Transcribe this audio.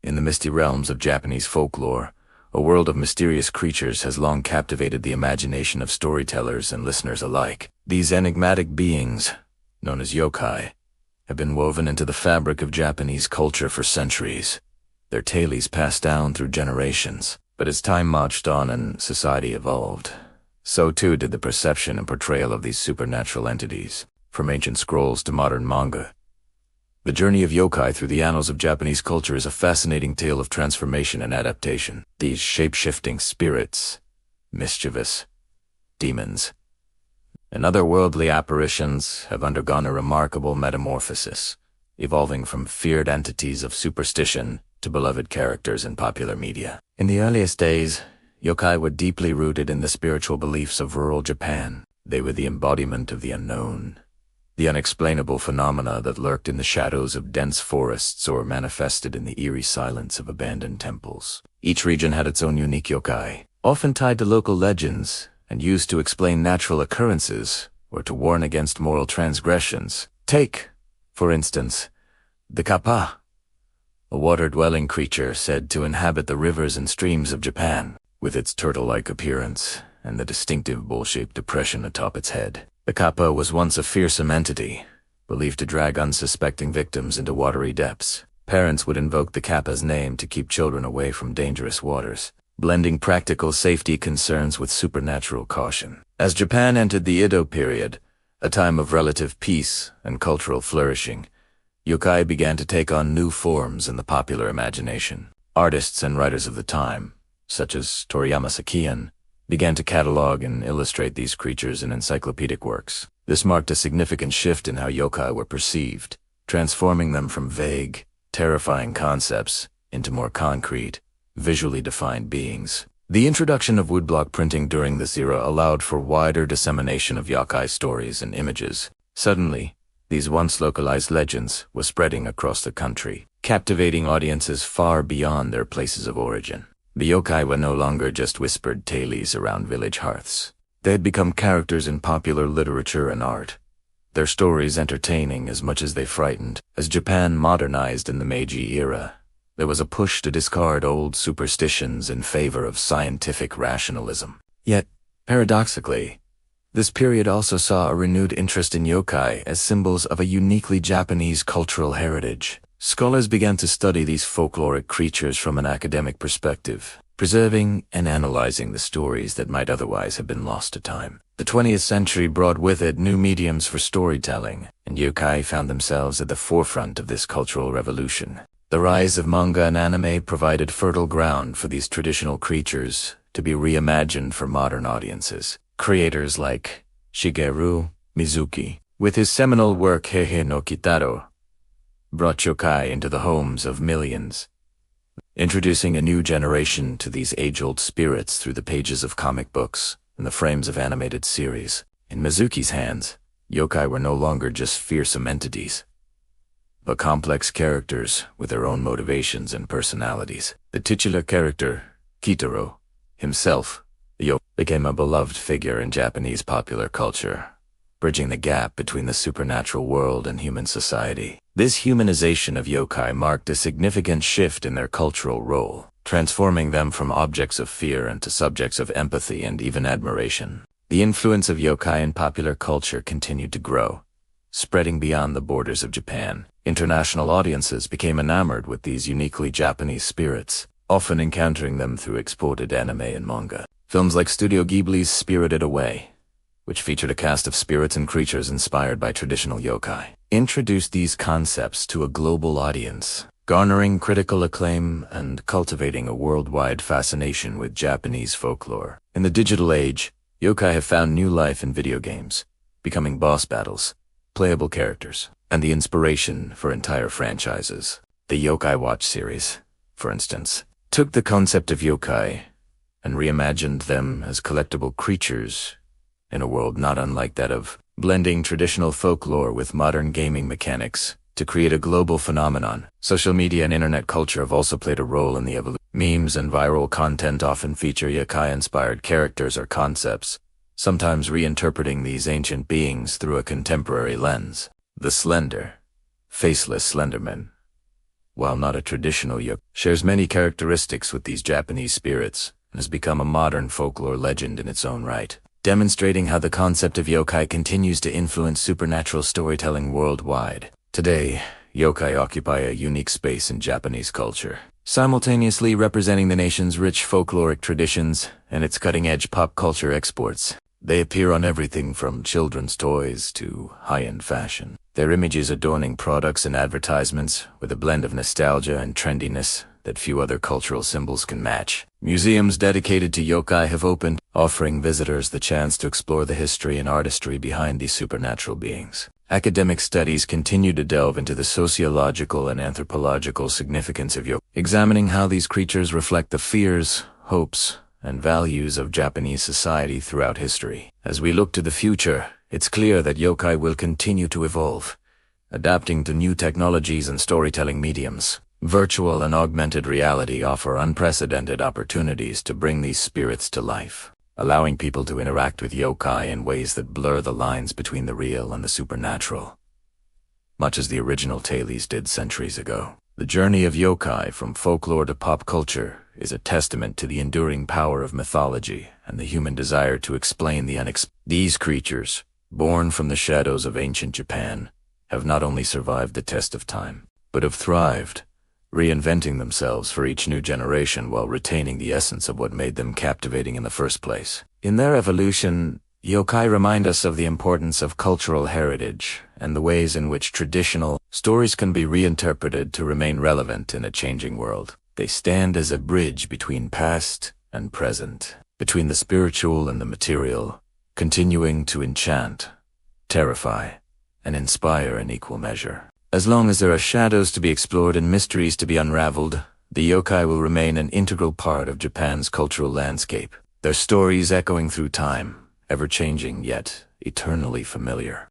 In the misty realms of Japanese folklore, a world of mysterious creatures has long captivated the imagination of storytellers and listeners alike. These enigmatic beings, known as yokai, have been woven into the fabric of Japanese culture for centuries. Their tales passed down through generations. But as time marched on and society evolved, so too did the perception and portrayal of these supernatural entities. From ancient scrolls to modern manga, the journey of yokai through the annals of Japanese culture is a fascinating tale of transformation and adaptation. These shape-shifting spirits, mischievous demons, and otherworldly apparitions have undergone a remarkable metamorphosis, evolving from feared entities of superstition to beloved characters in popular media. In the earliest days, yokai were deeply rooted in the spiritual beliefs of rural Japan. They were the embodiment of the unknown, the unexplainable phenomena that lurked in the shadows of dense forests or manifested in the eerie silence of abandoned temples. Each region had its own unique yokai, often tied to local legends and used to explain natural occurrences or to warn against moral transgressions. Take, for instance, the kappa, a water-dwelling creature said to inhabit the rivers and streams of Japan. With its turtle-like appearance and the distinctive bowl-shaped depression atop its head, the kappa was once a fearsome entity, believed to drag unsuspecting victims into watery depths. Parents would invoke the kappa's name to keep children away from dangerous waters, blending practical safety concerns with supernatural caution. As Japan entered the Edo period, a time of relative peace and cultural flourishing, yokai began to take on new forms in the popular imagination. Artists and writers of the time, such as Toriyama Sakian, began to catalog and illustrate these creatures in encyclopedic works. This marked a significant shift in how yokai were perceived, transforming them from vague, terrifying concepts into more concrete, visually defined beings. The introduction of woodblock printing during this era allowed for wider dissemination of yokai stories and images. Suddenly, these once localized legends were spreading across the country, captivating audiences far beyond their places of origin. The yokai were no longer just whispered tales around village hearths. They had become characters in popular literature and art, their stories entertaining as much as they frightened. As Japan modernized in the Meiji era, there was a push to discard old superstitions in favor of scientific rationalism. Yet, paradoxically, this period also saw a renewed interest in yokai as symbols of a uniquely Japanese cultural heritage. Scholars began to study these folkloric creatures from an academic perspective, preserving and analyzing the stories that might otherwise have been lost to time. The 20th century brought with it new mediums for storytelling, and yokai found themselves at the forefront of this cultural revolution. The rise of manga and anime provided fertile ground for these traditional creatures to be reimagined for modern audiences. Creators like Shigeru Mizuki, with his seminal work Heihei no Kitaro, brought yokai into the homes of millions, introducing a new generation to these age-old spirits through the pages of comic books and the frames of animated series. In Mizuki's hands, yokai were no longer just fearsome entities, but complex characters with their own motivations and personalities. The titular character, Kitaro, himself, the yokai, became a beloved figure in Japanese popular culture, bridging the gap between the supernatural world and human society. This humanization of yokai marked a significant shift in their cultural role, transforming them from objects of fear into subjects of empathy and even admiration. The influence of yokai in popular culture continued to grow, spreading beyond the borders of Japan. International audiences became enamored with these uniquely Japanese spirits, often encountering them through exported anime and manga. Films like Studio Ghibli's Spirited Away, which featured a cast of spirits and creatures inspired by traditional yokai, introduced these concepts to a global audience, garnering critical acclaim and cultivating a worldwide fascination with Japanese folklore. In the digital age, yokai have found new life in video games, becoming boss battles, playable characters, and the inspiration for entire franchises. The Yokai Watch series, for instance, took the concept of yokai and reimagined them as collectible creatures in a world not unlike that of blending traditional folklore with modern gaming mechanics to create a global phenomenon. Social media and internet culture have also played a role in the evolution. Memes and viral content often feature yokai-inspired characters or concepts, sometimes reinterpreting these ancient beings through a contemporary lens. The slender, faceless Slenderman, while not a traditional yokai, shares many characteristics with these Japanese spirits and has become a modern folklore legend in its own right, demonstrating how the concept of yokai continues to influence supernatural storytelling worldwide. Today, yokai occupy a unique space in Japanese culture, simultaneously representing the nation's rich folkloric traditions and its cutting-edge pop culture exports. They appear on everything from children's toys to high-end fashion, their images adorning products and advertisements with a blend of nostalgia and trendiness that few other cultural symbols can match. Museums dedicated to yokai have opened, offering visitors the chance to explore the history and artistry behind these supernatural beings. Academic studies continue to delve into the sociological and anthropological significance of yokai, examining how these creatures reflect the fears, hopes, and values of Japanese society throughout history. As we look to the future, it's clear that yokai will continue to evolve, adapting to new technologies and storytelling mediums. Virtual and augmented reality offer unprecedented opportunities to bring these spirits to life, allowing people to interact with yokai in ways that blur the lines between the real and the supernatural, much as the original tales did centuries ago. The journey of yokai from folklore to pop culture is a testament to the enduring power of mythology and the human desire to explain the unexplainable. These creatures, born from the shadows of ancient Japan, have not only survived the test of time, but have thrived, reinventing themselves for each new generation while retaining the essence of what made them captivating in the first place. In their evolution, yokai remind us of the importance of cultural heritage and the ways in which traditional stories can be reinterpreted to remain relevant in a changing world. They stand as a bridge between past and present, between the spiritual and the material, continuing to enchant, terrify, and inspire in equal measure. As long as there are shadows to be explored and mysteries to be unraveled, the yokai will remain an integral part of Japan's cultural landscape, their stories echoing through time, ever-changing yet eternally familiar.